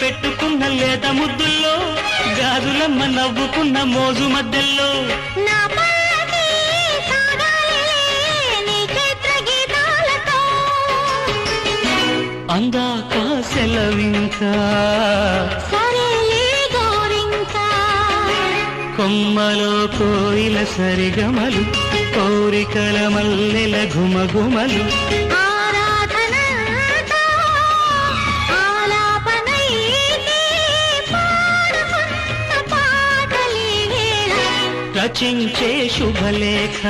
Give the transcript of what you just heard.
పెట్టుకున్న లేత ముద్దుల్లో గాజులమ్మ నవ్వుకున్న మోజు మధ్యల్లో నా పల్లకి సాగాలిలే నీ చైత్ర గీతాలతో అందాక సెలవింకా సరేలే గోరింకా కొమ్మలో కోయిల సరిగమలు కోరికల మల్లెల ఘుమఘుమలు ఆరాధనంతా ఆలాపనైతే పాడుకున్న పాటలే వేళ రచించే శుభలేఖ